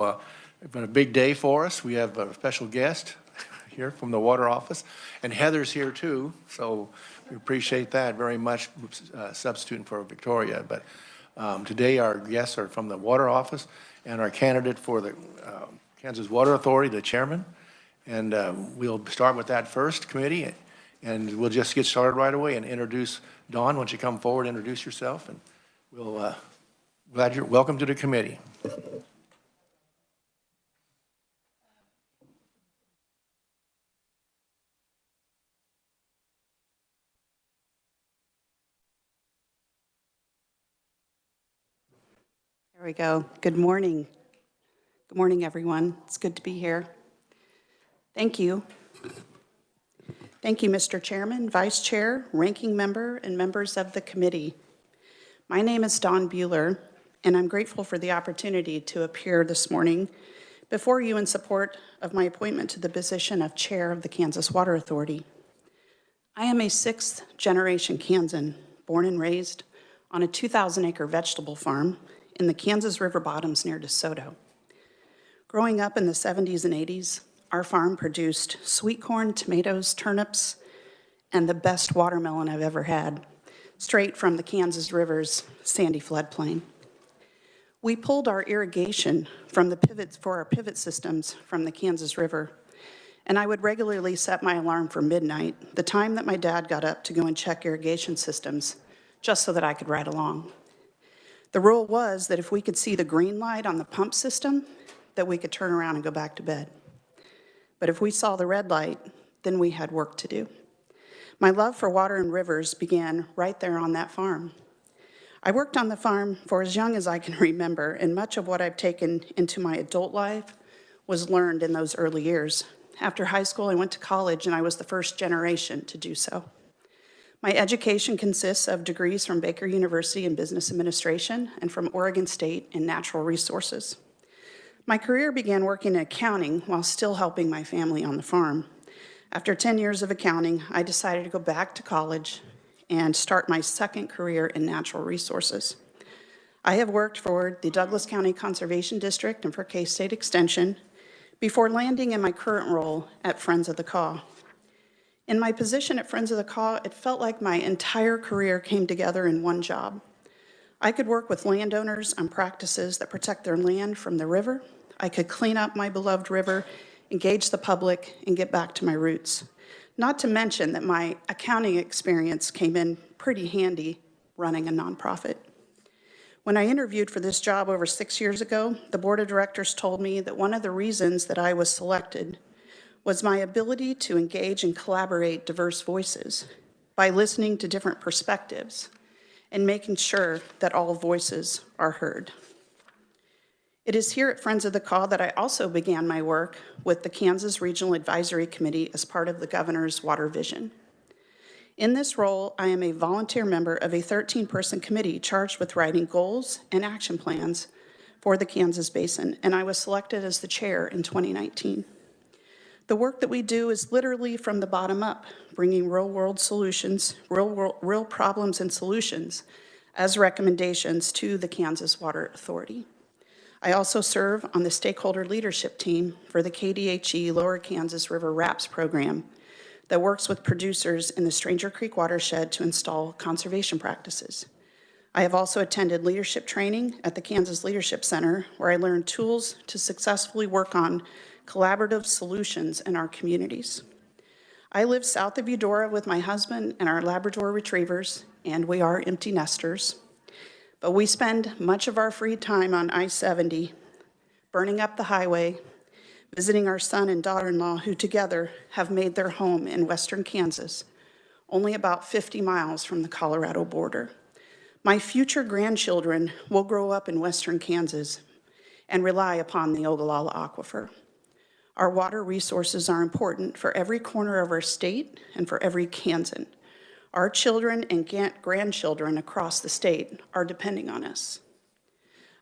It's been a big day for us. We have a special guest here from the Water Office, and Heather's here too, so we appreciate that very much, substituting for Victoria. But today our guests are from the Water Office and our candidate for the Kansas Water Authority, the chairman. And we'll start with that first committee, and we'll just get started right away and introduce Dawn. Why don't you come forward, introduce yourself, and we'll glad you're welcome to the committee. There we go. Good morning. Good morning, everyone. It's good to be here. Thank you. Thank you, Mr. Chairman, Vice Chair, Ranking Member, and members of the committee. My name is Dawn Buehler, and I'm grateful for the opportunity to appear this morning before you in support of my appointment to the position of Chair of the Kansas Water Authority. I am a 6th-generation Kansan, born and raised on a 2,000-acre vegetable farm in the Kansas River bottoms near DeSoto. Growing up in the 70s and 80s, our farm produced sweet corn, tomatoes, turnips, and the best watermelon I've ever had, straight from the Kansas River's sandy floodplain. We pulled our irrigation from the pivots for our pivot systems from the Kansas River, and I would regularly set my alarm for midnight, the time that my dad got up to go and check irrigation systems, just so that I could ride along. The rule was that if we could see the green light on the pump system, that we could turn around and go back to bed. But if we saw the red light, then we had work to do. My love for water and rivers began right there on that farm. I worked on the farm for as young as I can remember, and much of what I've taken into my adult life was learned in those early years. After high school, I went to college, and I was the first generation to do so. My education consists of degrees from Baker University in Business Administration and from Oregon State in Natural Resources. My career began working in accounting while still helping my family on the farm. After 10 years of accounting, I decided to go back to college and start my second career in natural resources. I have worked for the Douglas County Conservation District and for K-State Extension before landing in my current role at Friends of the Kaw. In my position at Friends of the Kaw, it felt like my entire career came together in one job. I could work with landowners on practices that protect their land from the river. I could clean up my beloved river, engage the public, and get back to my roots. Not to mention that my accounting experience came in pretty handy running a nonprofit. When I interviewed for this job over 6 years ago, the board of directors told me that one of the reasons that I was selected was my ability to engage and collaborate diverse voices by listening to different perspectives and making sure that all voices are heard. It is here at Friends of the Kaw that I also began my work with the Kansas Regional Advisory Committee as part of the Governor's Water Vision. In this role, I am a volunteer member of a 13-person committee charged with writing goals and action plans for the Kansas Basin, and I was selected as the chair in 2019. The work that we do is literally from the bottom up, bringing real-world solutions, real problems and solutions as recommendations to the Kansas Water Authority. I also serve on the stakeholder leadership team for the KDHE Lower Kansas River RAPS program that works with producers in the Stranger Creek watershed to install conservation practices. I have also attended leadership training at the Kansas Leadership Center, where I learned tools to successfully work on collaborative solutions in our communities. I live south of Eudora with my husband and our Labrador retrievers, and we are empty nesters. But we spend much of our free time on I-70, burning up the highway, visiting our son and daughter-in-law who together have made their home in western Kansas, only about 50 miles from the Colorado border. My future grandchildren will grow up in western Kansas and rely upon the Ogallala Aquifer. Our water resources are important for every corner of our state and for every Kansan. Our children and grandchildren across the state are depending on us.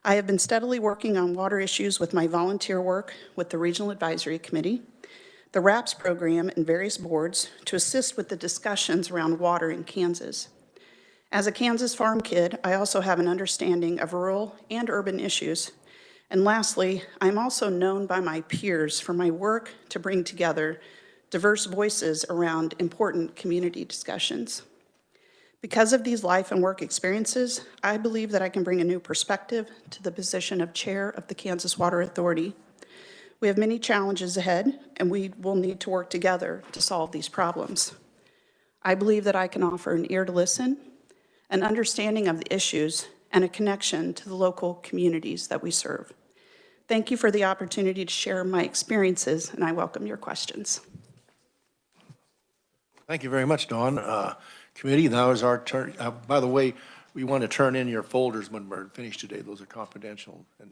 I have been steadily working on water issues with my volunteer work with the Regional Advisory Committee, the RAPS program, and various boards to assist with the discussions around water in Kansas. As a Kansas farm kid, I also have an understanding of rural and urban issues, And lastly, I'm also known by my peers for my work to bring together diverse voices around important community discussions. Because of these life and work experiences, I believe that I can bring a new perspective to the position of Chair of the Kansas Water Authority. We have many challenges ahead, and we will need to work together to solve these problems. I believe that I can offer an ear to listen, an understanding of the issues, and a connection to the local communities that we serve. Thank you for the opportunity to share my experiences, and I welcome your questions. Thank you very much, Dawn. Committee, now is our turn. By the way, we want to turn in your folders when we're finished today. Those are confidential. And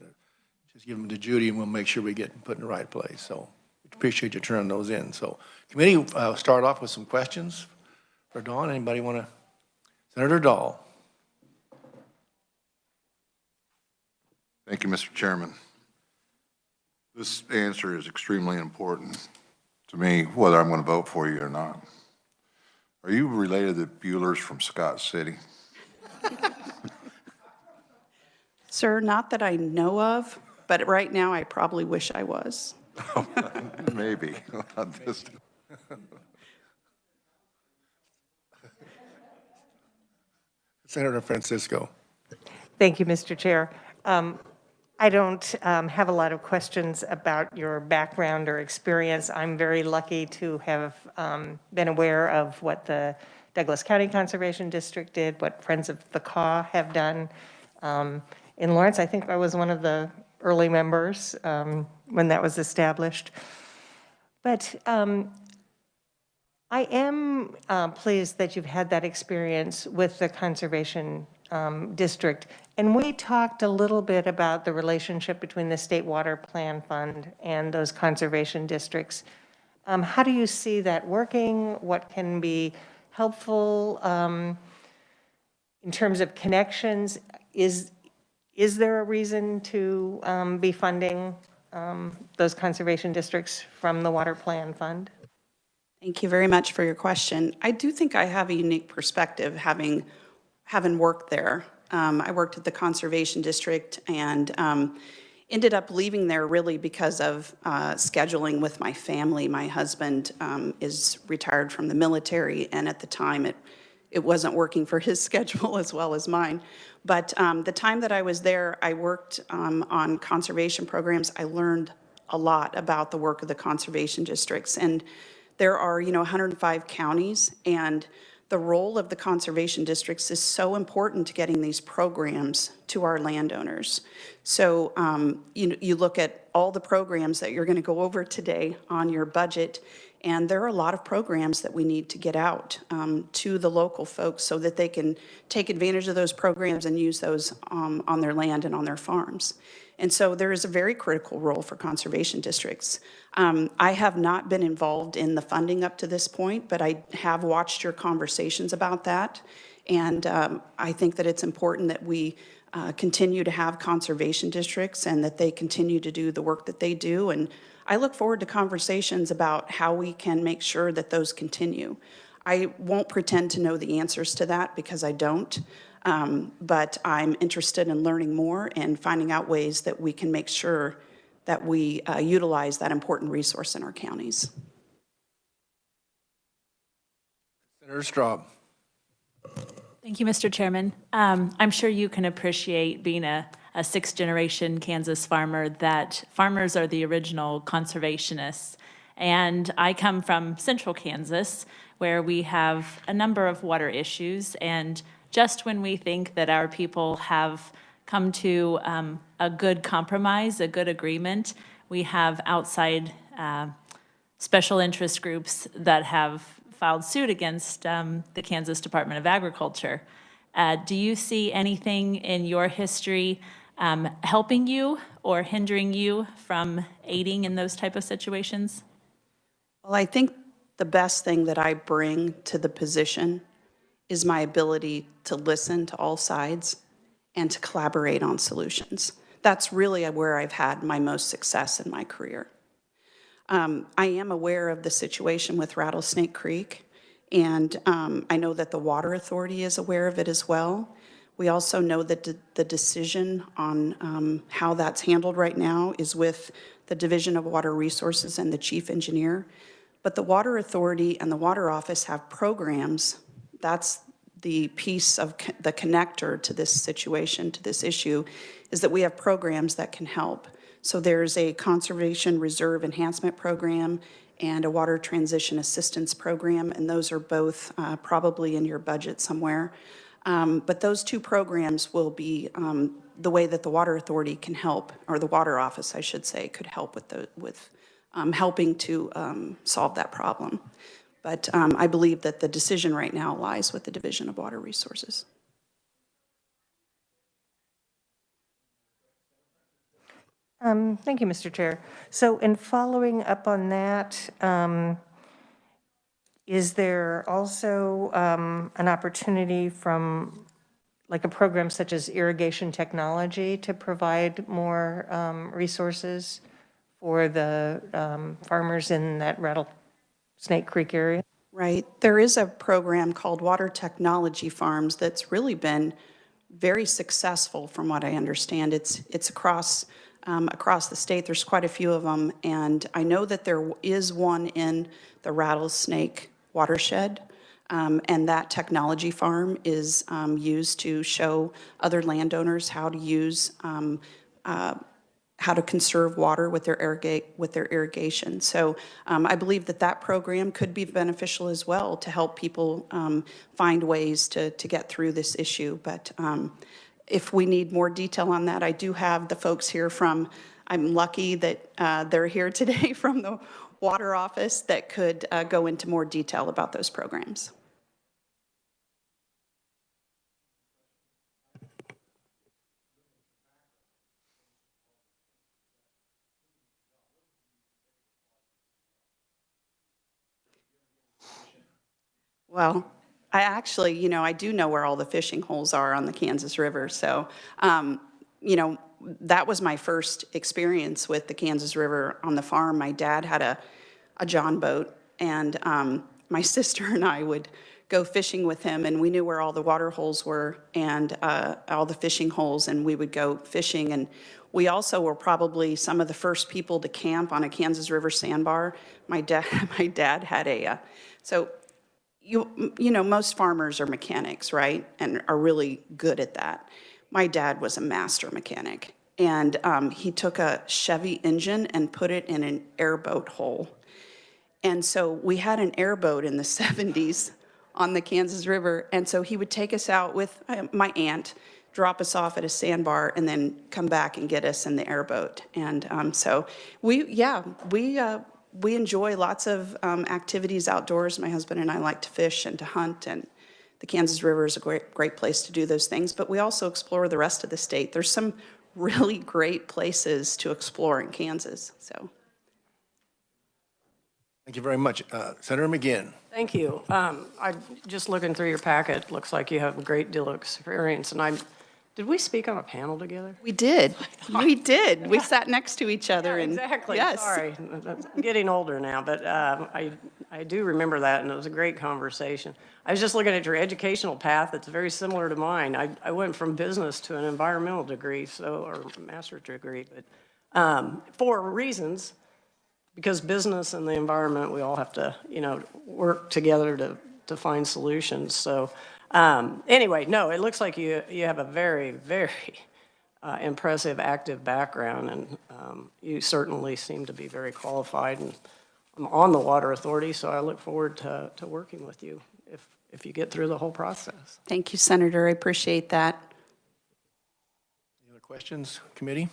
just give them to Judy, and we'll make sure we get them put in the right place. So appreciate you turning those in. So committee, start off with some questions for Dawn. Anybody want to? Senator Dahl. Thank you, Mr. Chairman. This answer is extremely important to me, whether I'm going to vote for you or not. Are you related to Bueller's from Scott City? Sir, not that I know of, but right now I probably wish I was. Maybe. Senator Francisco. Thank you, Mr. Chair. I don't have a lot of questions about your background or experience. I'm very lucky to have been aware of what the Douglas County Conservation District did, what Friends of the Caw have done. In Lawrence, I think I was one of the early members when that was established. But I am pleased that you've had that experience with the Conservation District. And we talked a little bit about the relationship between the State Water Plan Fund and those conservation districts. How do you see that working? What can be helpful in terms of connections? Is there a reason to be funding those conservation districts from the Water Plan Fund? Thank you very much for your question. I do think I have a unique perspective having worked there. I worked at the Conservation District and ended up leaving there really because of scheduling with my family. My husband is retired from the military, and at the time it wasn't working for his schedule as well as mine. But the time that I was there, I worked on conservation programs. I learned a lot about the work of the conservation districts. And there are, 105 counties, and the role of the conservation districts is so important to getting these programs to our landowners. So you look at all the programs that you're going to go over today on your budget, and there are a lot of programs that we need to get out to the local folks so that they can take advantage of those programs and use those on their land and on their farms. And so there is a very critical role for conservation districts. I have not been involved in the funding up to this point, but I have watched your conversations about that. And I think that it's important that we continue to have conservation districts and that they continue to do the work that they do. And I look forward to conversations about how we can make sure that those continue. I won't pretend to know the answers to that because I don't. But I'm interested in learning more and finding out ways that we can make sure that we utilize that important resource in our counties. Senator Straub. Thank you, Mr. Chairman. I'm sure you can appreciate, being a sixth-generation Kansas farmer, that farmers are the original conservationists. And I come from central Kansas, where we have a number of water issues. And just when we think that our people have come to a good compromise, a good agreement, we have outside special interest groups that have filed suit against the Kansas Department of Agriculture. Do you see anything in your history helping you or hindering you from aiding in those type of situations? Well, I think the best thing that I bring to the position is my ability to listen to all sides and to collaborate on solutions. That's really where I've had my most success in my career. I am aware of the situation with Rattlesnake Creek, and I know that the Water Authority is aware of it as well. We also know that the decision on how that's handled right now is with the Division of Water Resources and the chief engineer. But the Water Authority and the Water Office have programs. That's the piece of the connector to this situation, to this issue, is that we have programs that can help. So there's a Conservation Reserve Enhancement Program and a Water Transition Assistance Program, and those are both probably in your budget somewhere. But those two programs will be the way that the Water Authority can help, or the Water Office, I should say, could help with helping to solve that problem. But I believe that the decision right now lies with the Division of Water Resources. Thank you, Mr. Chair. So in following up on that, is there also an opportunity from like a program such as irrigation technology to provide more resources for the farmers in that Rattlesnake Creek area? Right. There is a program called Water Technology Farms that's really been very successful from what I understand. It's across the state. There's quite a few of them. And I know that there is one in the Rattlesnake watershed. And that technology farm is used to show other landowners how to use how to conserve water with their irrigation. So I believe that program could be beneficial as well to help people find ways to get through this issue. But if we need more detail on that, I do have the folks here from, I'm lucky that they're here today from the Water Office that could go into more detail about those programs. Well, I actually, I do know where all the fishing holes are on the Kansas River. So, that was my first experience with the Kansas River on the farm. My dad had a John boat, and my sister and I would go fishing with him, and we knew where all the water holes were and all the fishing holes, and we would go fishing. And we also were probably some of the first people to camp on a Kansas River sandbar. My dad had so most farmers are mechanics, right? And are really good at that. My dad was a master mechanic. And he took a Chevy engine and put it in an airboat hole. And so we had an airboat in the 70s on the Kansas River. And so he would take us out with my aunt, drop us off at a sandbar, and then come back and get us in the airboat. And so we enjoy lots of activities outdoors. My husband and I like to fish and to hunt, and the Kansas River is a great place to do those things. But we also explore the rest of the state. There's some really great places to explore in Kansas. So, Thank you very much. Senator McGinn. Thank you. I just looking through your packet, looks like you have a great deal of experience. And did we speak on a panel together? we did. We did. We sat next to each other. And Exactly. Yes. Sorry, I'm getting older now, but I do remember that, and it was a great conversation. I was just looking at your educational path. It's very similar to mine. I went from business to an environmental degree, or master's degree, but for reasons. Because business and the environment, we all have to, work together to find solutions. So anyway, no, it looks like you have a very, very impressive active background, and you certainly seem to be very qualified. And I'm on the Water Authority, so I look forward to working with you if you get through the whole process. Thank you, Senator. I appreciate that. Any other questions, committee?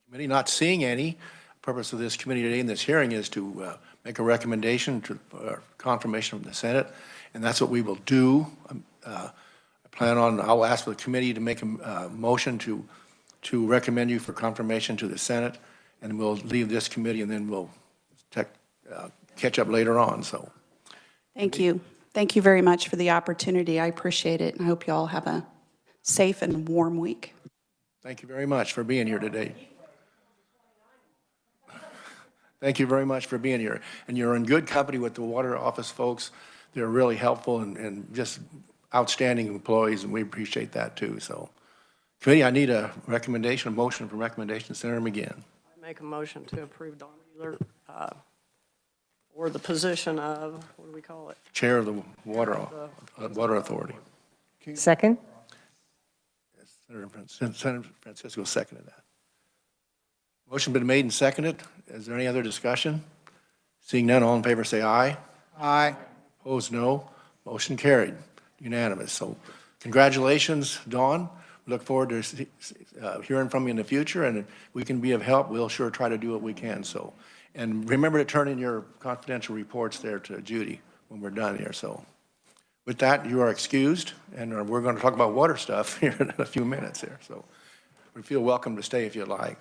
Committee, not seeing any. The purpose of this committee today in this hearing is to make a recommendation to confirmation from the Senate, and that's what we will do. I'll ask for the committee to make a motion to recommend you for confirmation to the Senate, and we'll leave this committee, and then we'll catch up later on. So, Thank you. Thank you very much for the opportunity. I appreciate it, and I hope you all have a safe and warm week. thank you very much for being here today. Thank you very much for being here. And you're in good company with the Water Office folks. They're really helpful and just outstanding employees, and we appreciate that too. So, committee, I need a recommendation, a motion for recommendation. Senator McGinn. I make a motion to approve Don Wheeler for the position of, what do we call it? Chair of the Water Authority. Second? Senator Francisco seconded that. Motion been made and seconded. Is there any other discussion? Seeing none, all in favor say aye. Aye. Opposed, no. Motion carried, unanimous. So congratulations, Dawn. We look forward to hearing from you in the future, and if we can be of help, we'll sure try to do what we can. So, and remember to turn in your confidential reports there to Judy when we're done here. So with that, you are excused, and we're going to talk about water stuff here in a few minutes here. So we feel welcome to stay if you'd like.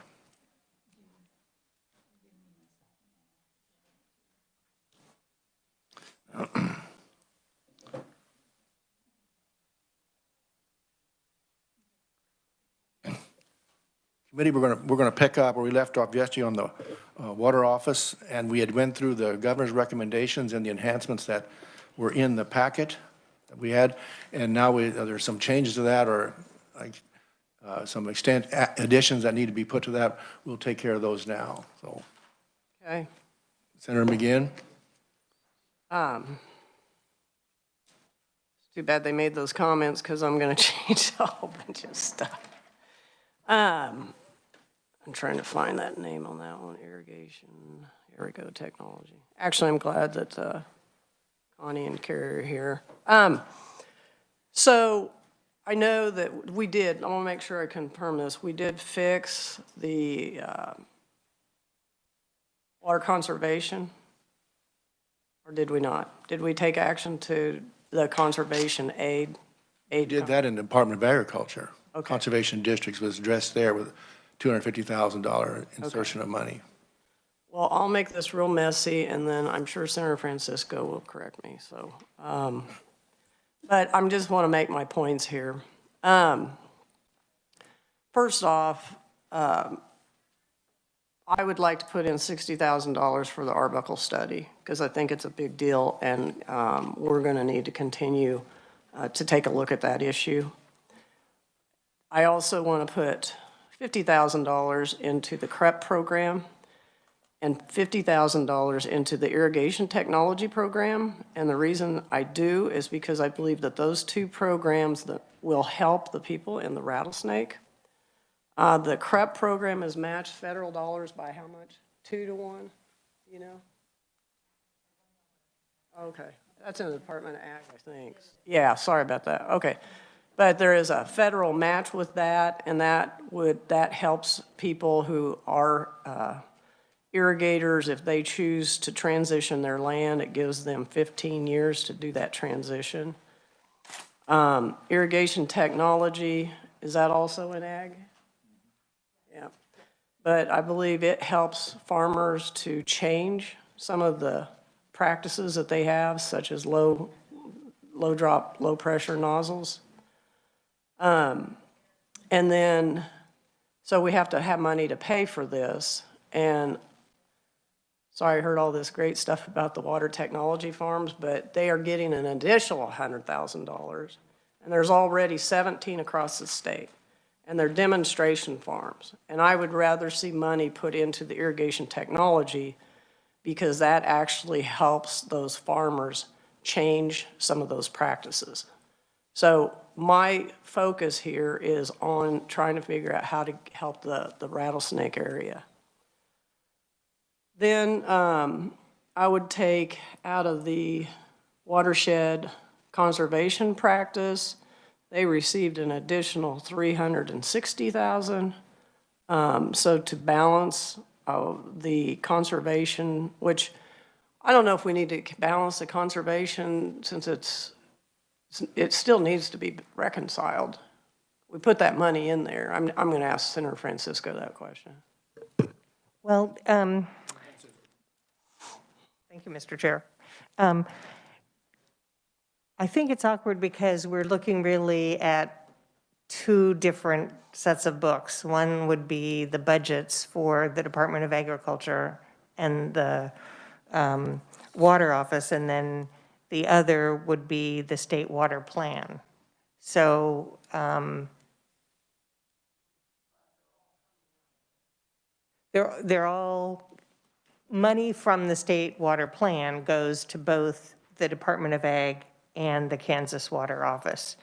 Committee, we're going to pick up where we left off yesterday on the water office, and we had went through the governor's recommendations and the enhancements that were in the packet that we had, and now there's some changes to that, or like some additions that need to be put to that. We'll take care of those now. So, Okay. Senator McGinn. It's too bad they made those comments because I'm going to change a whole bunch of stuff. I'm trying to find that name on that one, irrigation, here we go, technology. Actually, I'm glad that Connie and Carrie are here. So I know that we did, I want to make sure I confirm this, we did fix the water conservation, or did we not? Did we take action to the conservation aid? We did that in the Department of Agriculture. Okay. Conservation districts was addressed there with $250,000 insertion of money. Well, I'll make this real messy, and then I'm sure Senator Francisco will correct me, so. But I just want to make my points here. First off, I would like to put in $60,000 for the Arbuckle study, because I think it's a big deal, and we're going to need to continue to take a look at that issue. I also want to put $50,000 into the CREP program and $50,000 into the irrigation technology program. And the reason I do is because I believe that those two programs that will help the people in the Rattlesnake. The CREP program is matched federal dollars by how much? 2 to 1, you know? Okay, that's in the Department of Ag, I think. Yeah, sorry about that, okay. But there is a federal match with that, and that helps people who are irrigators. If they choose to transition their land, it gives them 15 years to do that transition. Irrigation technology, is that also in ag? Yeah. But I believe it helps farmers to change some of the practices that they have, such as low drop, low pressure nozzles. And then, so we have to have money to pay for this. And sorry, I heard all this great stuff about the water technology farms, but they are getting an additional $100,000. And there's already 17 across the state. And they're demonstration farms. And I would rather see money put into the irrigation technology because that actually helps those farmers change some of those practices. So my focus here is on trying to figure out how to help the Rattlesnake area. Then I would take out of the watershed conservation practice, they received an additional $360,000. So to balance the conservation, which I don't know if we need to balance the conservation since it still needs to be reconciled. We put that money in there. I'm going to ask Senator Francisco that question. Well, thank you, Mr. Chair. I think it's awkward because we're looking really at two different sets of books. One would be the budgets for the Department of Agriculture and the Water Office, and then The other would be the state water plan. So they're all, money from the state water plan goes to both the Department of Ag and the Kansas Water Office.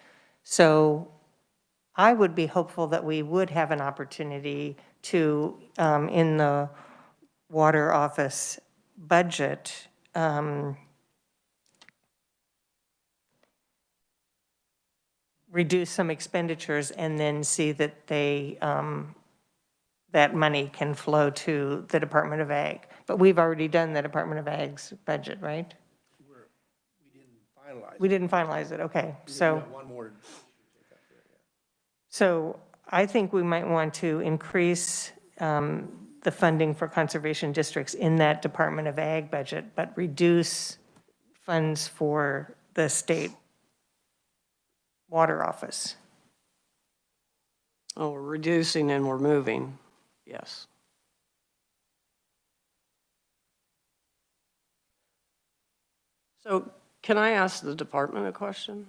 So I would be hopeful that we would have an opportunity to, in the water office budget, reduce some expenditures and then see that they, that money can flow to the Department of Ag. But we've already done the Department of Ag's budget, right? Finalized. We didn't finalize it, okay. So, One more. so I think we might want to increase the funding for conservation districts in that Department of Ag budget, but reduce funds for the state water office. Oh, we're reducing and we're moving, yes. So can I ask the department a question?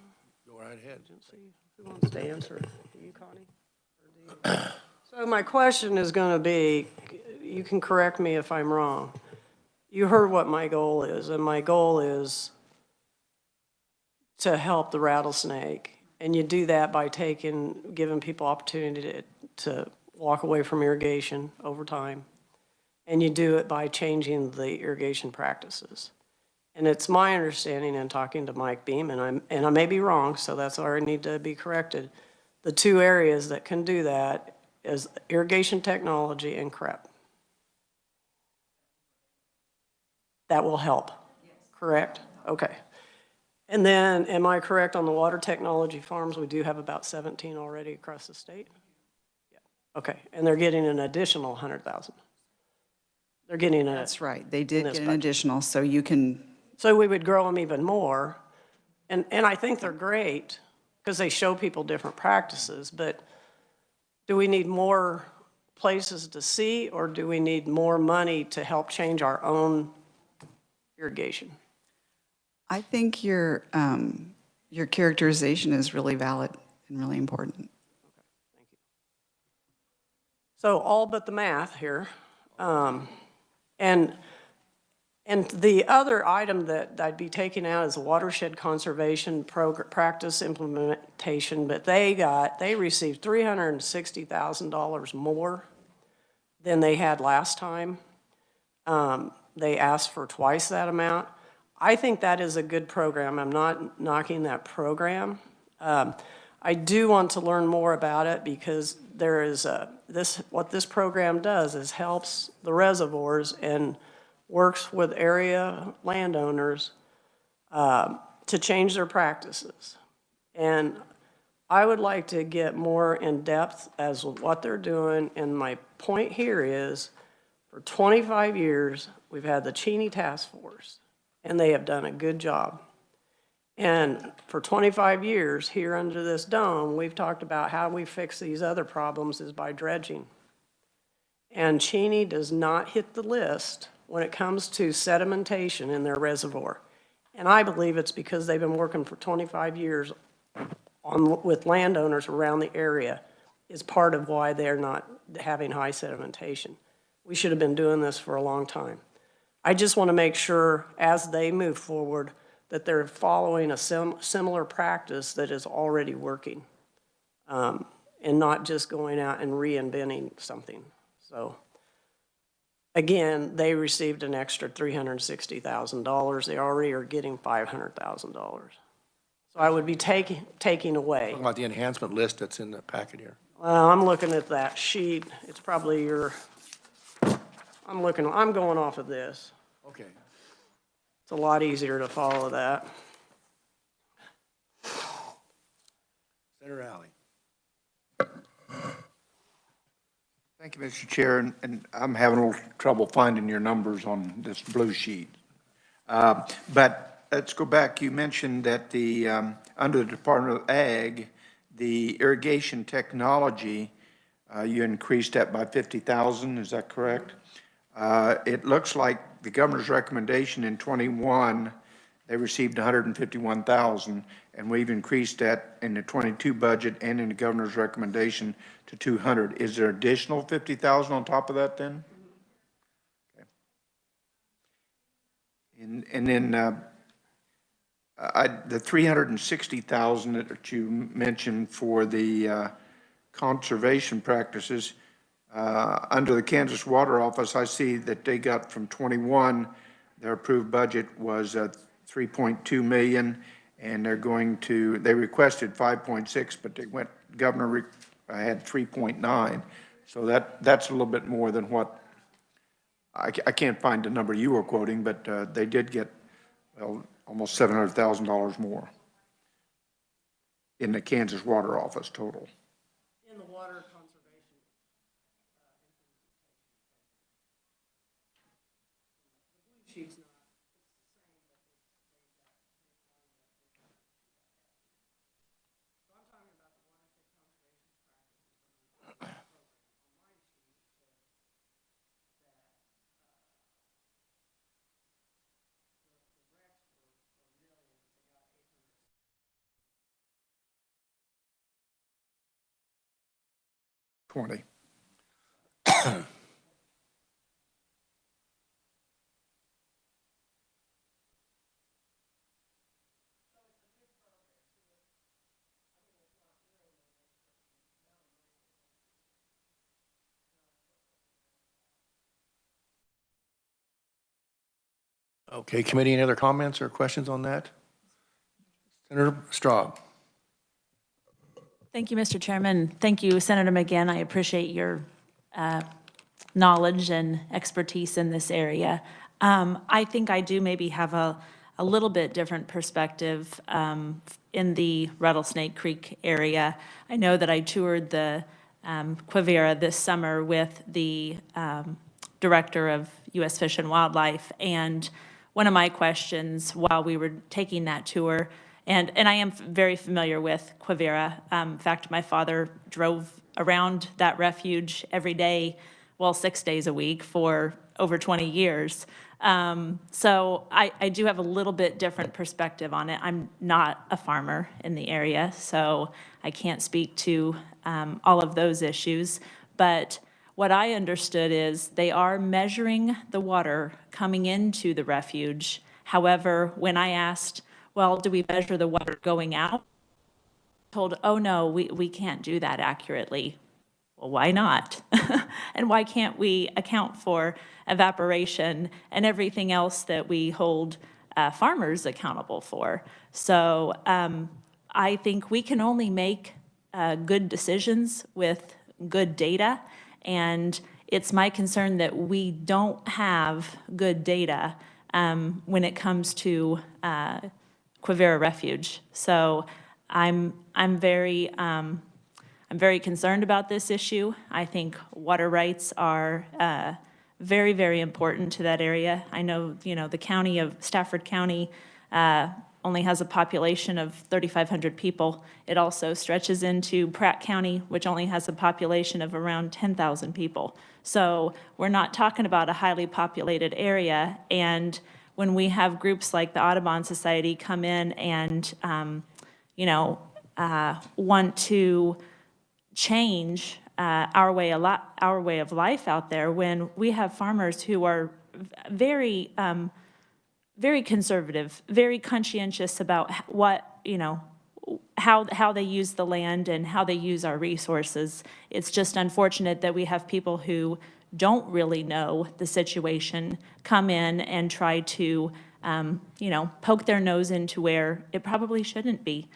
Go right ahead. Who wants to answer? You, Connie? Or do you? So my question is going to be, you can correct me if I'm wrong. You heard what my goal is, and my goal is to help the rattlesnake. And you do that by giving people opportunity to walk away from irrigation over time. And you do it by changing the irrigation practices. And it's my understanding in talking to Mike Beam, and I may be wrong, so that's where I need to be corrected. The two areas that can do that is irrigation technology and CREP. That will help, correct? Okay. And then, am I correct on the water technology farms? We do have about 17 already across the state? Yeah. Okay, and they're getting an additional 100,000. They're getting a. That's right. They did this get an budget. additional, so you can, So we would grow them even more. And I think they're great because they show people different practices, but do we need more places to see, or do we need more money to help change our own irrigation? I think your characterization is really valid and really important. So all but the math here. And the other item that I'd be taking out is a watershed conservation practice implementation, but they received $360,000 more than they had last time. They asked for twice that amount. I think that is a good program. I'm not knocking that program. I do want to learn more about it because there is what this program does is helps the reservoirs and works with area landowners to change their practices. And I would like to get more in depth as to what they're doing. And my point here is, for 25 years, we've had the Cheney Task Force, and they have done a good job. And for 25 years, here under this dome, we've talked about how we fix these other problems is by dredging. And Cheney does not hit the list when it comes to sedimentation in their reservoir. And I believe it's because they've been working for 25 years with landowners around the area is part of why they're not having high sedimentation. We should have been doing this for a long time. I just want to make sure as they move forward that they're following a similar practice that is already working and not just going out and reinventing something. So again, they received an extra $360,000. They already are getting $500,000. So I would be taking away. Talking about the enhancement list that's in the packet here. I'm looking at that sheet. It's probably your, I'm going off of this. Okay. It's a lot easier to follow that. Senator Alley. Thank you, Mr. Chair, and I'm having a little trouble finding your numbers on this blue sheet. But let's go back. You mentioned that the, under the Department of Ag, the irrigation technology, you increased that by 50,000, is that correct? It looks like the governor's recommendation in 21 They received 151,000, and we've increased that in the 22 budget and in the governor's recommendation to 200. Is there additional 50,000 on top of that then? Okay. And then the 360,000 that you mentioned for the conservation practices, under the Kansas Water Office, I see that they got from 21, their approved budget was 3.2 million, and they requested 5.6, but governor had 3.9. So that's a little bit more than what, I can't find the number you were quoting, but they did get, well, almost $700,000 more in the Kansas Water Office total. In the water conservation. 20. Okay, committee, any other comments or questions on that? Senator Straub. Thank you, Mr. Chairman. Thank you, Senator McGinn. I appreciate your knowledge and expertise in this area. I think I do maybe have a little bit different perspective in the Rattlesnake Creek area. I know that I toured the Quivira this summer with the director of U.S. Fish and Wildlife, and one of my questions while we were taking that tour, and I am very familiar with Quivira. In fact, my father drove around that refuge every day, well, 6 days a week for over 20 years. So I do have a little bit different perspective on it. I'm not a farmer in the area, so I can't speak to all of those issues. But what I understood is they are measuring the water coming into the refuge. However, when I asked, well, do we measure the water going out? Told, oh no, we can't do that accurately. Well, why not? And why can't we account for evaporation and everything else that we hold farmers accountable for? So I think we can only make good decisions with good data, and it's my concern that we don't have good data when it comes to Quivira Refuge. So I'm very concerned about this issue. I think water rights are very, very important to that area. I know, the county of Stafford County only has a population of 3,500 people. It also stretches into Pratt County, which only has a population of around 10,000 people. So we're not talking about a highly populated area. And when we have groups like the Audubon Society come in and, want to change our way of life out there, when we have farmers who are very very conservative, very conscientious about how they use the land and how they use our resources. It's just unfortunate that we have people who don't really know the situation come in and try to poke their nose into where it probably shouldn't be.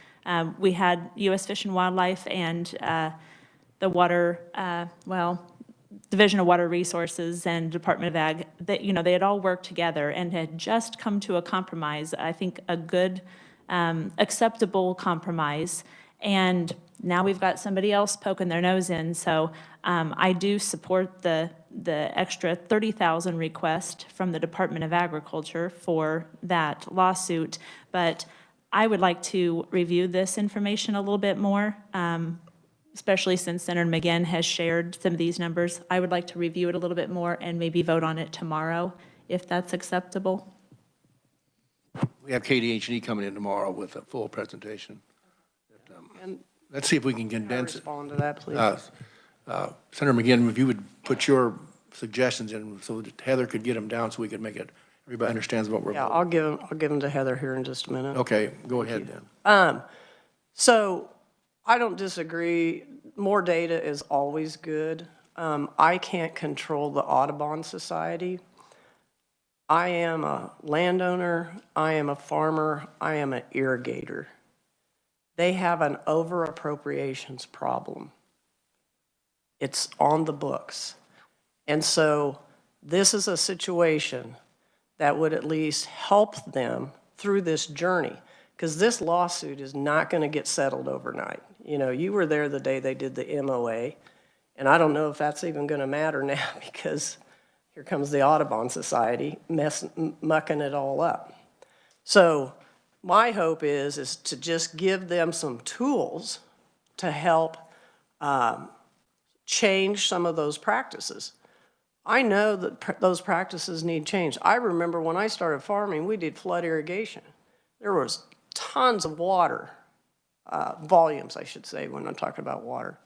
We had U.S. Fish and Wildlife and the Division of Water Resources and Department of Ag, that they had all worked together and had just come to a compromise, I think a good, acceptable compromise. And now we've got somebody else poking their nose in. So I do support the extra 30,000 request from the Department of Agriculture for that lawsuit. But I would like to review this information a little bit more, especially since Senator McGinn has shared some of these numbers. I would like to review it a little bit more and maybe vote on it tomorrow, if that's acceptable. We have KDH&E coming in tomorrow with a full presentation. And Let's see if we can can I condense it. respond to that, please? Senator McGinn, if you would put your suggestions in so that Heather could get them down so we could make it, everybody understands what we're Yeah, voting. I'll give them to Heather here in just a minute. Okay, go ahead then. So I don't disagree. More data is always good. I can't control the Audubon Society. I am a landowner, I am a farmer, I am an irrigator. They have an over-appropriations problem. It's on the books. And so this is a situation that would at least help them through this journey, because this lawsuit is not going to get settled overnight. You know, you were there the day they did the MOA, and I don't know if that's even going to matter now because here comes the Audubon Society mucking it all up. So my hope is to just give them some tools to help change some of those practices. I know that those practices need change. I remember when I started farming, we did flood irrigation. There was tons of water, volumes, I should say, when I'm talking about water,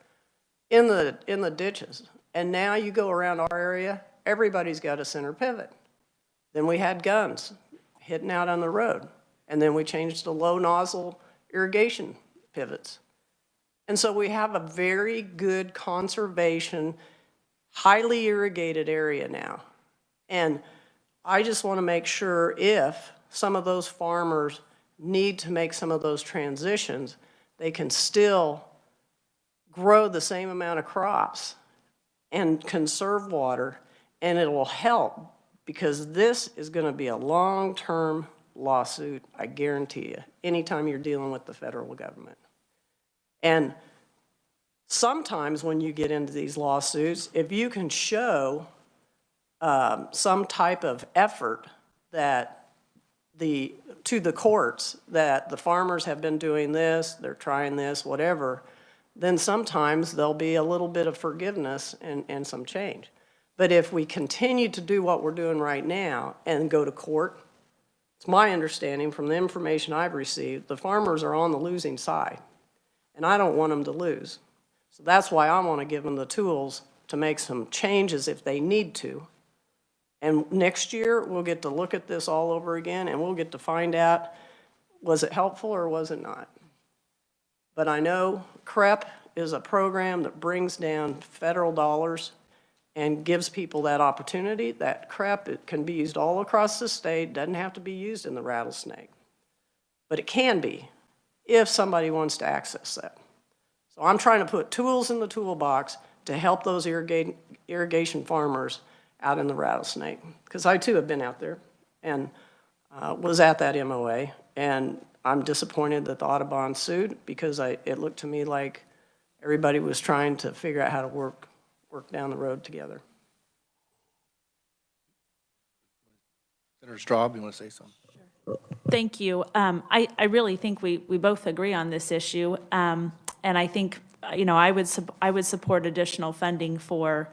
in the ditches. And now you go around our area, everybody's got a center pivot. Then we had guns hitting out on the road. And then we changed to low nozzle irrigation pivots. And so we have a very good conservation, highly irrigated area now. And I just want to make sure if some of those farmers need to make some of those transitions, they can still grow the same amount of crops and conserve water, and it will help because this is going to be a long-term lawsuit, I guarantee you, anytime you're dealing with the federal government. And sometimes when you get into these lawsuits, if you can show some type of effort that to the courts that the farmers have been doing this, they're trying this, whatever, then sometimes there'll be a little bit of forgiveness and some change. But if we continue to do what we're doing right now and go to court, it's my understanding from the information I've received, the farmers are on the losing side. And I don't want them to lose. So that's why I want to give them the tools to make some changes if they need to. And next year, we'll get to look at this all over again, and we'll get to find out, was it helpful or was it not? But I know CREP is a program that brings down federal dollars and gives people that opportunity. That CREP, it can be used all across the state, doesn't have to be used in the rattlesnake. But it can be if somebody wants to access that. So I'm trying to put tools in the toolbox to help those irrigation farmers out in the rattlesnake. Because I too have been out there and was at that MOA, and I'm disappointed that the Audubon sued because it looked to me like everybody was trying to figure out how to work down the road together. Senator Straub, you want to say something? Thank you. I really think we both agree on this issue. And I think, you know, I would support additional funding for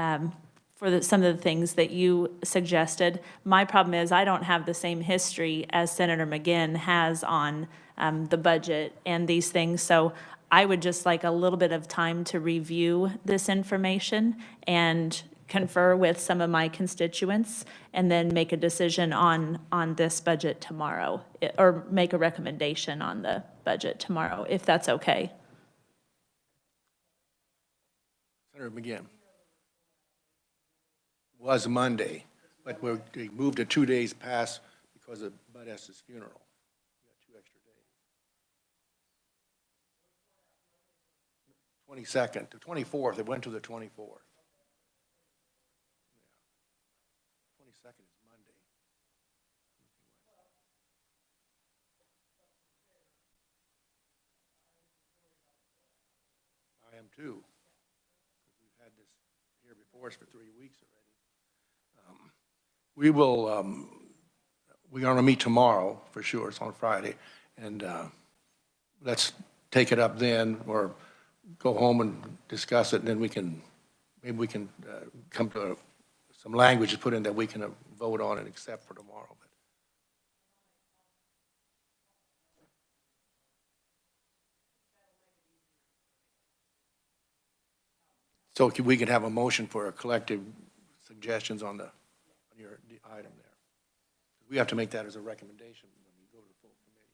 some of the things that you suggested. My problem is I don't have the same history as Senator McGinn has on the budget and these things. So I would just like a little bit of time to review this information and confer with some of my constituents and then make a decision on this budget tomorrow, or make a recommendation on the budget tomorrow, if that's okay. Senator McGinn. Was Monday, but we moved it 2 days past because of Bud S's funeral. We got 2 extra days. 22nd, the 24th, it went to the 24th. Yeah. 22nd is Monday. I am too. We've had this here before us for 3 weeks already. We will, we're going to meet tomorrow for sure. It's on Friday. And let's take it up then or go home and discuss it. And then maybe we can come to some language to put in that we can vote on and accept for tomorrow. So we can have a motion for a collective suggestions on your item there. We have to make that as a recommendation when we go to the full committee.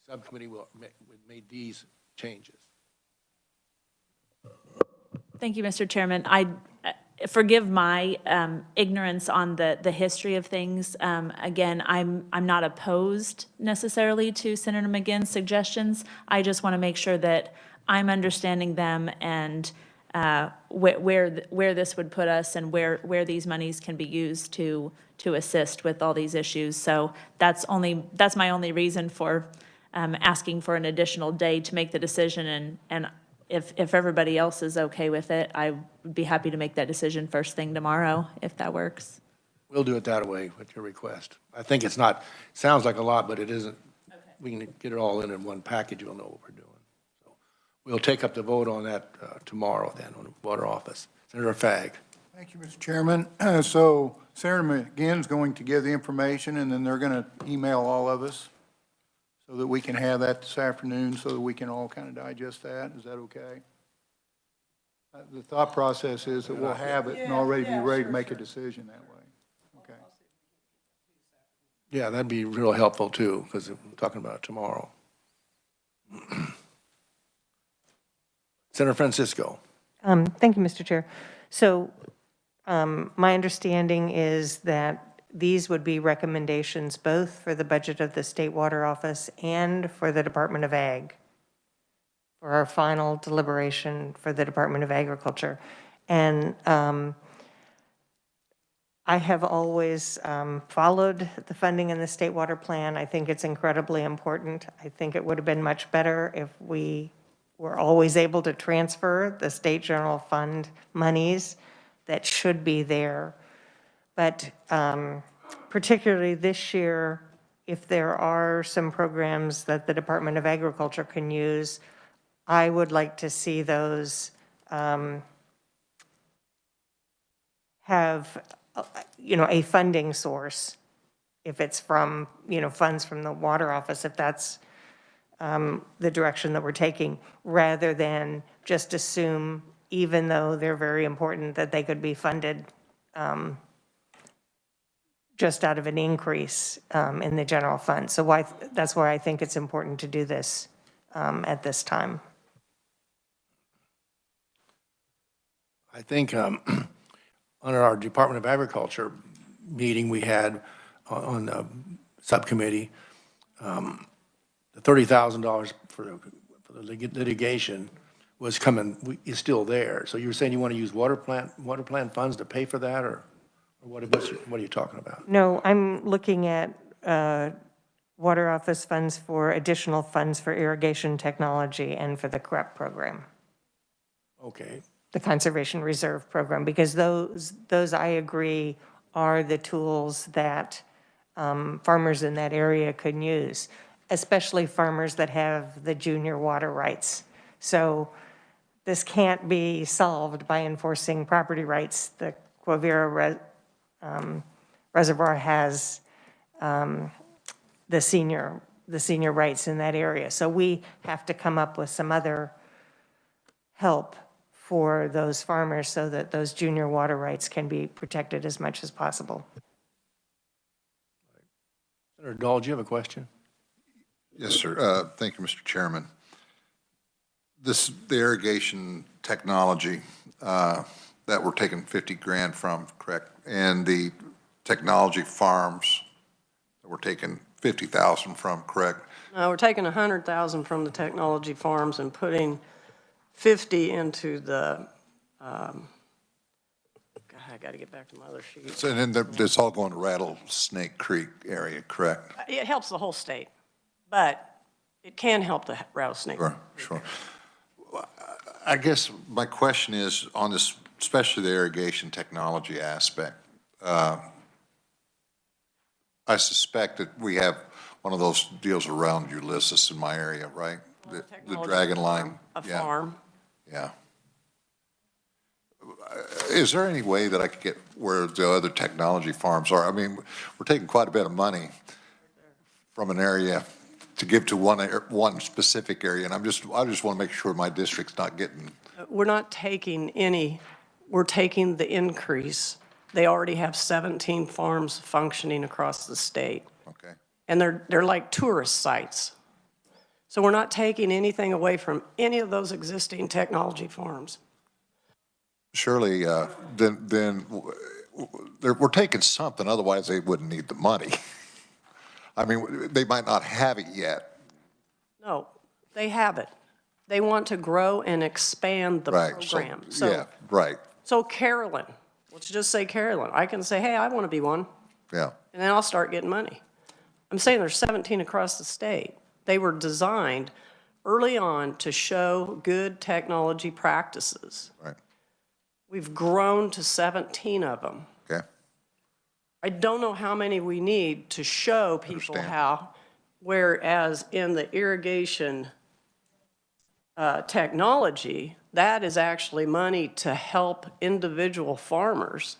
The subcommittee will made these changes. Thank you, Mr. Chairman. Forgive my ignorance on the history of things. Again, I'm not opposed necessarily to Senator McGinn's suggestions. I just want to make sure that I'm understanding them and where this would put us and where these monies can be used to assist with all these issues. So that's my only reason for asking for an additional day to make the decision. And if everybody else is okay with it, I would be happy to make that decision first thing tomorrow, if that works. We'll do it that way with your request. I think it's not, sounds like a lot, but it isn't. Okay. We can get it all in one package, we'll know what we're doing. So we'll take up the vote on that tomorrow then, on the water office. Senator Fagg. Thank you, Mr. Chairman. So Senator McGinn's going to give the information, and then they're going to email all of us so that we can have that this afternoon, so that we can all kind of digest that. Is that okay? The thought process is that we'll have it and already be ready to make a decision that way. Okay. Yeah, that'd be real helpful too, because we're talking about it tomorrow. Senator Francisco. Thank you, Mr. Chair. So my understanding is that these would be recommendations both for the budget of the State Water Office and for the Department of Ag, for our final deliberation for the Department of Agriculture. And I have always followed the funding in the State Water Plan. I think it's incredibly important. I think it would have been much better if we were always able to transfer the State General Fund monies that should be there. But particularly this year, if there are some programs that the Department of Agriculture can use, I would like to see those have, a funding source. If it's from, funds from the water office, if that's the direction that we're taking, rather than just assume, even though they're very important, that they could be funded just out of an increase in the general fund. So that's why I think it's important to do this at this time. I think under our Department of Agriculture meeting we had on the subcommittee, the $30,000 for the litigation was coming, is still there. So you're saying you want to use water plant funds to pay for that, or what are you talking about? No, I'm looking at water office funds for additional funds for irrigation technology and for the CREP program. Okay. The Conservation Reserve Program, because those I agree are the tools that farmers in that area could use, especially farmers that have the junior water rights. So this can't be solved by enforcing property rights. The Quivira Reservoir has the senior rights in that area. So we have to come up with some other help for those farmers so that those junior water rights can be protected as much as possible. Senator Dahl, do you have a question? Yes, sir. Thank you, Mr. Chairman. The irrigation technology that we're taking 50 grand from, correct? And the technology farms that we're taking 50,000 from, correct? We're taking 100,000 from the technology farms and putting 50 into the, God, I got to get back to my other sheet. So, and then it's all going to Rattlesnake Creek area, correct? It helps the whole state, but it can help the rattlesnake. Sure, sure. I guess my question is on this, especially the irrigation technology aspect. I suspect that we have one of those deals around Ulysses in my area, right? The Dragon Line. A farm. Yeah. Is there any way that I could get where the other technology farms are? I mean, we're taking quite a bit of money from an area to give to one specific area, and I just want to make sure my district's not getting We're not taking any, we're taking the increase. They already have 17 farms functioning across the state, Okay. and they're like tourist sites. So we're not taking anything away from any of those existing technology farms. Surely, then we're taking something, otherwise they wouldn't need the money. I mean, they might not have it yet. No, they have it. They want to grow and expand the Right. program. Yeah, right, So Carolyn, let's just say Carolyn, I can say, hey, I want to be one, yeah. and then I'll start getting money. I'm saying there's 17 across the state. They were designed early on to show good technology practices. Right. We've grown to 17 of them. Okay. I don't know how many we need to show people Understand. how, whereas in the irrigation technology, that is actually money to help individual farmers.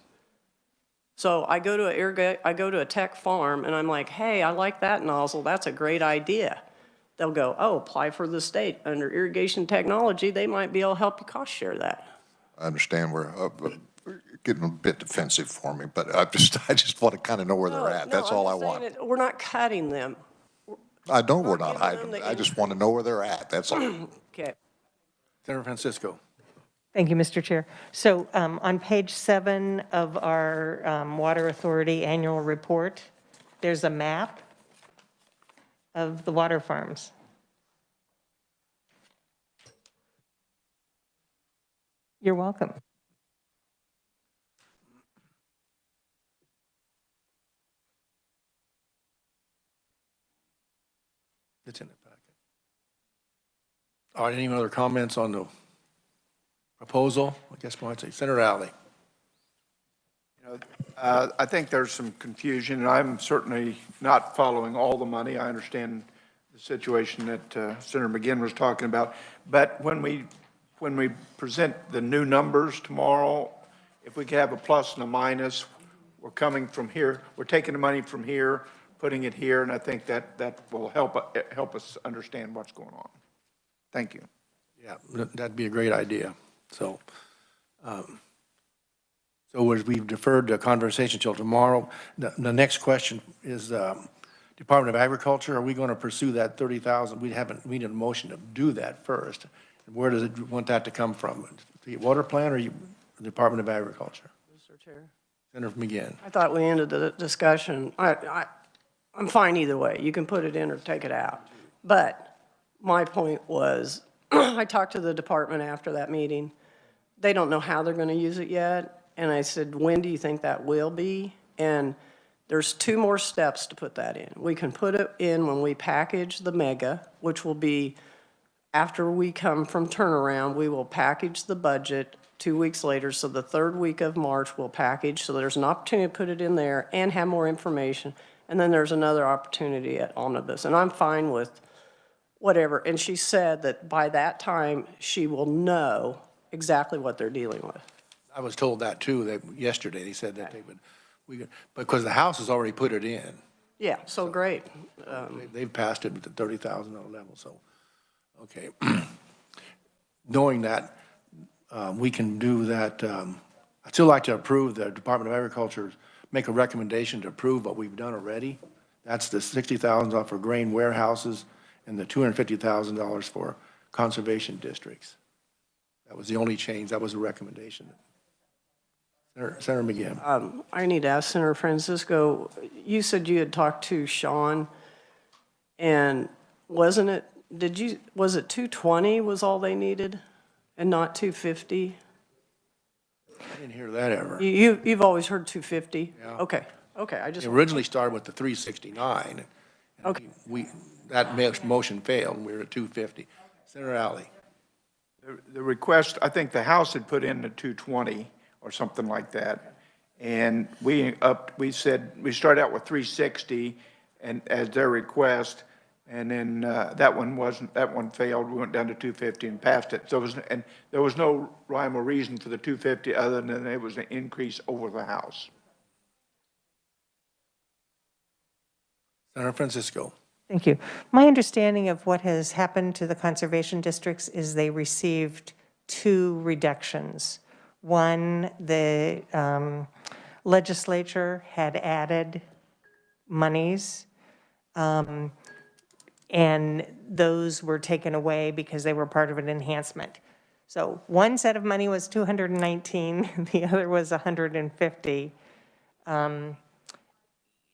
So I go to a tech farm and I'm like, hey, I like that nozzle, that's a great idea. They'll go, oh, apply for the state. Under irrigation technology, they might be able to help you cost share that. I understand we're getting a bit defensive for me, but I just want to kind of know where they're at. That's all I want. We're not cutting them. I know we're not giving hiding them them. the I just want to know where they're at. That's all. Okay. Senator Francisco. Thank you, Mr. Chair. So on page 7 of our Water Authority annual report, there's a map of the water farms. You're welcome. It's in the packet. All right, any other comments on the proposal? I guess I'd say Senator Alley. I think there's some confusion, and I'm certainly not following all the money. I understand the situation that Senator McGinn was talking about. But when we present the new numbers tomorrow, if we could have a plus and a minus, we're coming from here, we're taking the money from here, putting it here, and I think that will help us understand what's going on. Thank you. Yeah, that'd be a great idea. So, so as we've deferred the conversation till tomorrow, the next question is, Department of Agriculture, are we going to pursue that 30,000? We need a motion to do that first. And where does it want that to come from? The water plant or the Department of Agriculture? Mr. Chair. Senator McGinn. I thought we ended the discussion. I'm fine either way. You can put it in or take it out. But my point was, I talked to the department after that meeting. They don't know how they're going to use it yet. And I said, when do you think that will be? And there's 2 more steps to put that in. We can put it in when we package the mega, which will be after we come from turnaround, we will package the budget 2 weeks later. So the 3rd week of March, we'll package. So there's an opportunity to put it in there and have more information. And then there's another opportunity at Omnibus. And I'm fine with whatever. And she said that by that time, she will know exactly what they're dealing with. I was told that too, yesterday. They said that they would, because the House has already put it in. Yeah, so great. They've passed it at the $30,000 level, so, okay. Knowing that, we can do that, I'd still like to approve the Department of Agriculture, make a recommendation to approve what we've done already. That's the $60,000 for grain warehouses and the $250,000 for conservation districts. That was the only change, that was a recommendation. Senator McGinn. I need to ask Senator Francisco, you said you had talked to Sean, and was it 220 was all they needed and not 250? I didn't hear that ever. You've always heard 250? Yeah. Okay, I just. It originally started with the 369. Okay. That motion failed, and we were at 250. Senator Alley. The request, I think the House had put in the 220 or something like that. And we said, we started out with 360 and as their request, and then that one failed. We went down to 250 and passed it. So there was no rhyme or reason for the 250 other than it was an increase over the House. Senator Francisco. Thank you. My understanding of what has happened to the conservation districts is they received two reductions. One, the legislature had added monies, and those were taken away because they were part of an enhancement. So one set of money was 219, the other was 150.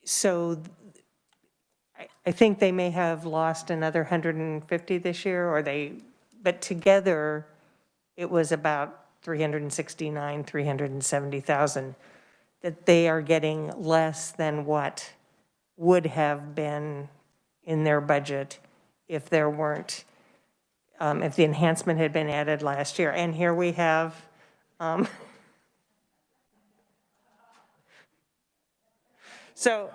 So I think they may have lost another 150 this year, but together, it was about 369, 370,000, that they are getting less than what would have been in their budget if there weren't, if the enhancement had been added last year. And here we have, so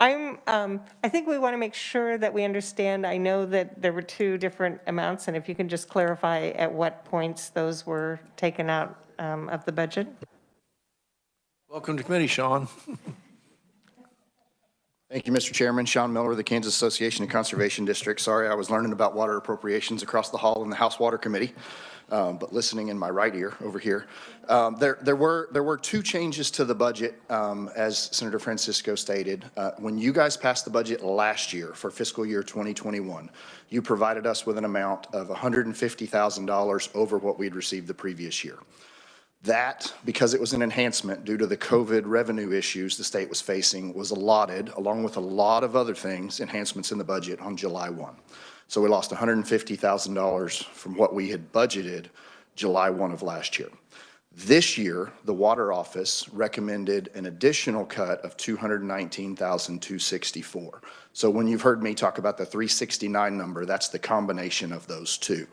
I think we want to make sure that we understand. I know that there were two different amounts, and if you can just clarify at what points those were taken out of the budget. Welcome to committee, Sean. Thank you, Mr. Chairman. Sean Miller with the Kansas Association of Conservation Districts. Sorry, I was learning about water appropriations across the hall in the House Water Committee, but listening in my right ear over here. There were two changes to the budget, as Senator Francisco stated. When you guys passed the budget last year for fiscal year 2021, you provided us with an amount of $150,000 over what we'd received the previous year. That, because it was an enhancement due to the COVID revenue issues the state was facing, was allotted, along with a lot of other things, enhancements in the budget on July 1. So we lost $150,000 from what we had budgeted July 1 of last year. This year, the Water Office recommended an additional cut of $219,264. So when you've heard me talk about the 369 number, that's the combination of those two.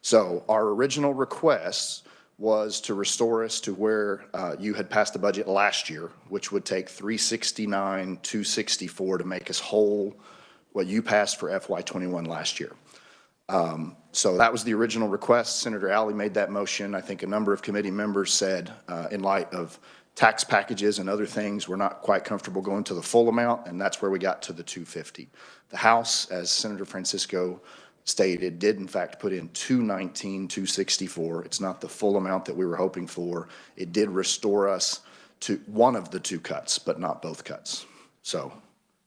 So our original requests was to restore us to where you had passed the budget last year, which would take 369, 264 to make us whole what you passed for FY21 last year. So that was the original request. Senator Alley made that motion. I think a number of committee members said, in light of tax packages and other things, we're not quite comfortable going to the full amount, and that's where we got to the 250. The House, as Senator Francisco stated, did in fact put in 219, 264. It's not the full amount that we were hoping for. It did restore us to one of the two cuts, but not both cuts. So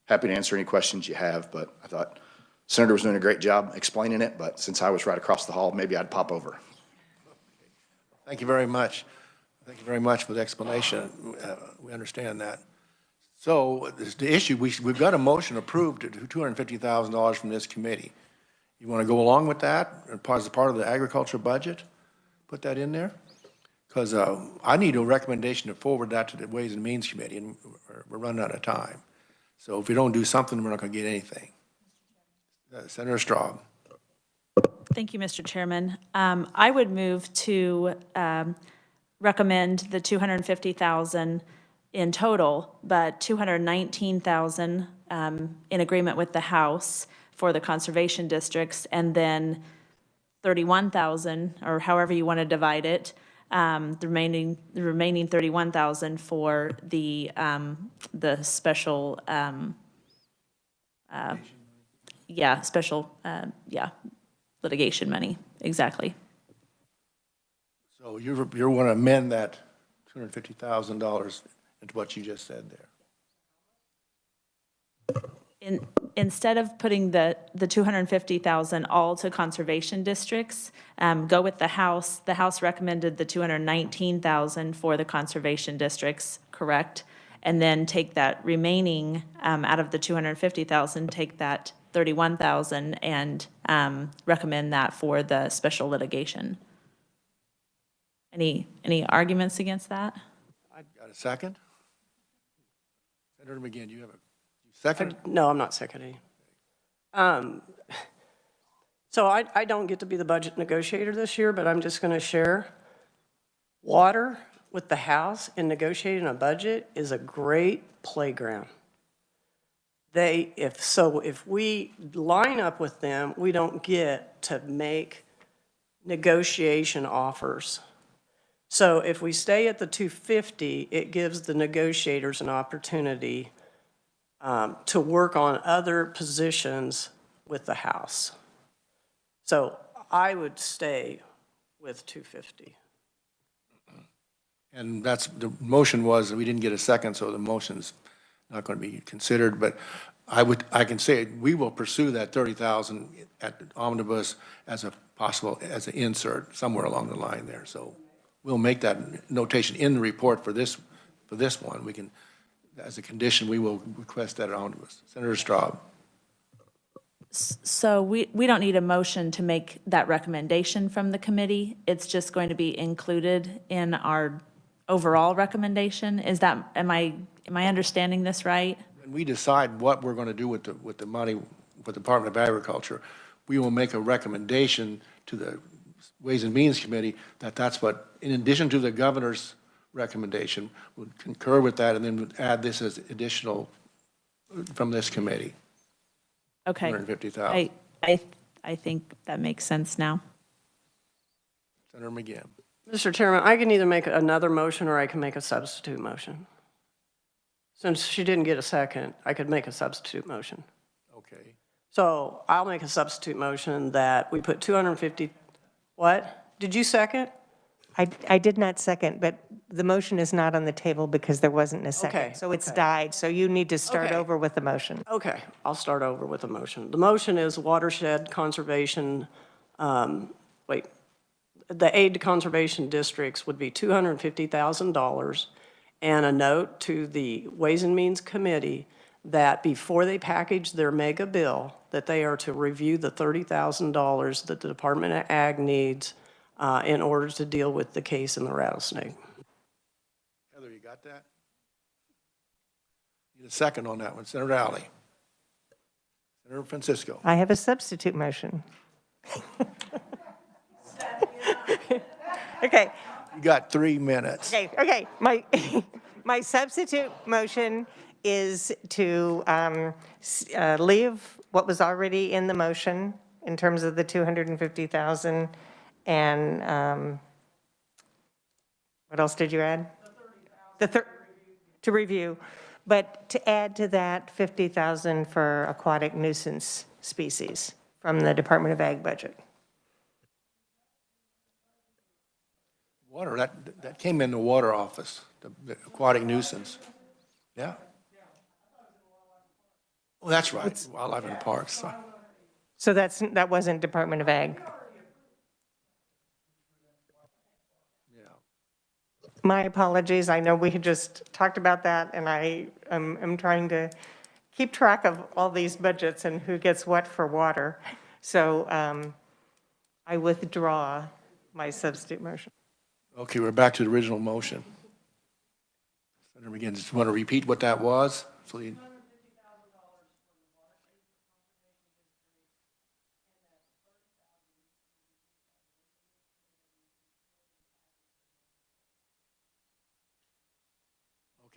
happy to answer any questions you have, but I thought Senator was doing a great job explaining it, but since I was right across the hall, maybe I'd pop over. Thank you very much. Thank you very much for the explanation. We understand that. So the issue, we've got a motion approved to $250,000 from this committee. You want to go along with that as a part of the agriculture budget? Put that in there? Because I need a recommendation to forward that to the Ways and Means Committee, and we're running out of time. So if we don't do something, we're not going to get anything. Senator Straub. Thank you, Mr. Chairman. I would move to recommend the $250,000 in total, but $219,000 in agreement with the House for the conservation districts, and then $31,000, or however you want to divide it, the remaining $31,000 for the special, litigation money, exactly. So you want to amend that $250,000 into what you just said there? Instead of putting the $250,000 all to conservation districts, go with the House. The House recommended the $219,000 for the conservation districts, correct? And then take that remaining out of the $250,000, take that $31,000 and recommend that for the special litigation. Any arguments against that? I got a second? Senator McGinn, you have a second? No, I'm not seconding. So I don't get to be the budget negotiator this year, but I'm just going to share. Water with the House in negotiating a budget is a great playground. If we line up with them, we don't get to make negotiation offers. So if we stay at the 250, it gives the negotiators an opportunity to work on other positions with the House. So I would stay with 250. And that's, the motion was, we didn't get a second, so the motion's not going to be considered, but I can say, we will pursue that 30,000 at the omnibus as a possible, as an insert somewhere along the line there. So we'll make that notation in the report for this one. We can, as a condition, we will request that omnibus. Senator Straub. So we don't need a motion to make that recommendation from the committee. It's just going to be included in our overall recommendation. Is that, am I understanding this right? When we decide what we're going to do with the money, with the Department of Agriculture, we will make a recommendation to the Ways and Means Committee that that's what, in addition to the governor's recommendation, would concur with that and then would add this as additional from this committee. Okay. 250,000. I think that makes sense now. Senator McGinn. Mr. Chairman, I can either make another motion or I can make a substitute motion. Since she didn't get a second, I could make a substitute motion. Okay. So I'll make a substitute motion that we put 250, what? Did you second? I did not second, but the motion is not on the table because there wasn't a second. Okay, So it's okay. died, so you need to start Okay. over with the motion. Okay, I'll start over with the motion. The motion is watershed conservation, the aid to conservation districts would be $250,000, and a note to the Ways and Means Committee that before they package their mega bill, that they are to review the $30,000 that the Department of Ag needs in order to deal with the case in the rattlesnake. Heather, you got that? Need a second on that one. Senator Alley. Senator Francisco. I have a substitute motion. Okay. You got 3 minutes. Okay. My substitute motion is to leave what was already in the motion in terms of the 250,000 and what else did you add? To review, but to add to that 50,000 for aquatic nuisance species from the Department of Ag budget. Water, that came in the water office, the aquatic nuisance. Yeah. Oh, that's right, wildlife and parks. So that wasn't Department of Ag. Yeah. My apologies. I know we had just talked about that, and I am trying to keep track of all these budgets and who gets what for water. So I withdraw my substitute motion. Okay, we're back to the original motion. Senator McGinn, just want to repeat what that was? So you-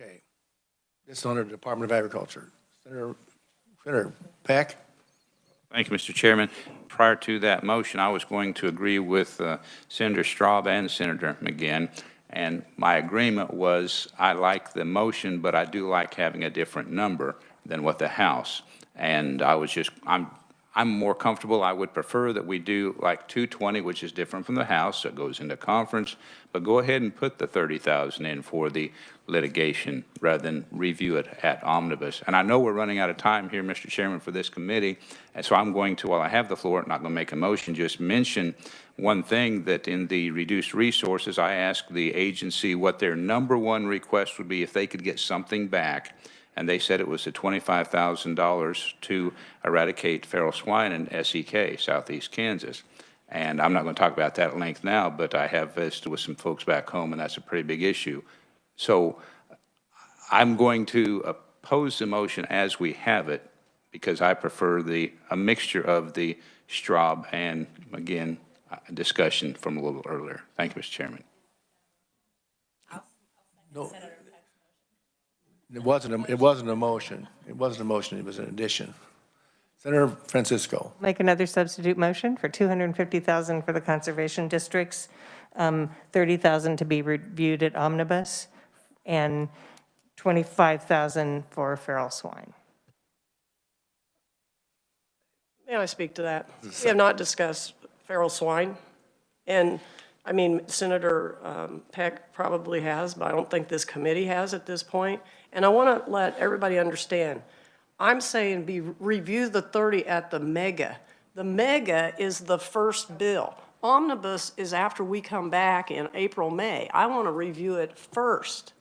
Okay. This is under the Department of Agriculture. Senator Peck? Thank you, Mr. Chairman. Prior to that motion, I was going to agree with Senator Straub and Senator McGinn, and my agreement was I like the motion, but I do like having a different number than what the House. And I'm more comfortable. I would prefer that we do like 220, which is different from the House, so it goes into conference. But go ahead and put the 30,000 in for the litigation rather than review it at omnibus. And I know we're running out of time here, Mr. Chairman, for this committee. And so I'm going to, while I have the floor, not going to make a motion, just mention one thing that in the reduced resources, I asked the agency what their #1 request would be if they could get something back. And they said it was the $25,000 to eradicate feral swine in SEK, southeast Kansas. And I'm not going to talk about that at length now, but I have visited with some folks back home, and that's a pretty big issue. So I'm going to oppose the motion as we have it because I prefer a mixture of the Straub and, again, discussion from a little earlier. Thank you, Mr. Chairman. No. It wasn't a motion. It wasn't a motion. It was an addition. Senator Francisco. Make another substitute motion for $250,000 for the conservation districts, $30,000 to be reviewed at omnibus, and $25,000 for feral swine. May I speak to that? We have not discussed feral swine. And, I mean, Senator Peck probably has, but I don't think this committee has at this point. And I want to let everybody understand, I'm saying review the 30 at the mega. The mega is the first bill. Omnibus is after we come back in April, May. I want to review it first.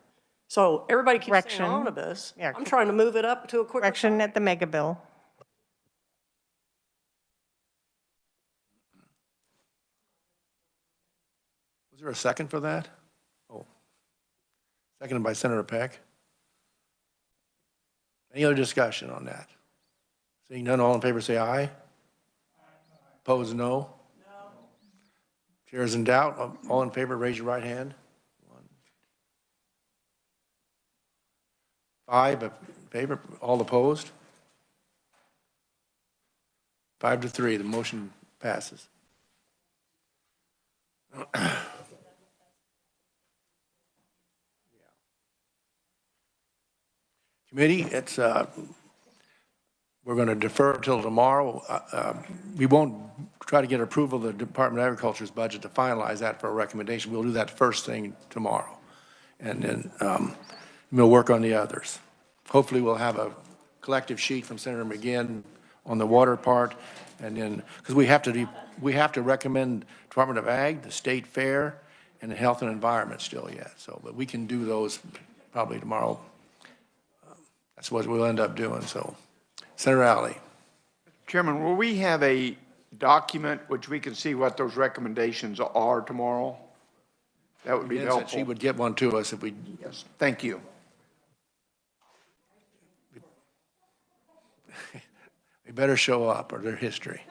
So everybody keeps saying Correction. omnibus. Yeah. I'm trying to move it up to a quicker. Correction at the mega bill. Was there a second for that? Oh, seconded by Senator Peck. Any other discussion on that? Seeing none, all in favor say aye. Opposed, no. Chair is in doubt. All in favor, raise your right hand. 5 in favor, all opposed? 5-3, the motion passes. Committee, it's, we're going to defer till tomorrow. We won't try to get approval of the Department of Agriculture's budget to finalize that for a recommendation. We'll do that first thing tomorrow. And then we'll work on the others. Hopefully, we'll have a collective sheet from Senator McGinn on the water part. And then, because we have to recommend Department of Ag, the State Fair, and the Health and Environment still yet. So, but we can do those probably tomorrow. That's what we'll end up doing, so. Senator Alley. Chairman, will we have a document which we can see what those recommendations are tomorrow? That would be Jen said helpful. she would get one to us if we. Yes, thank you. They better show up or their history.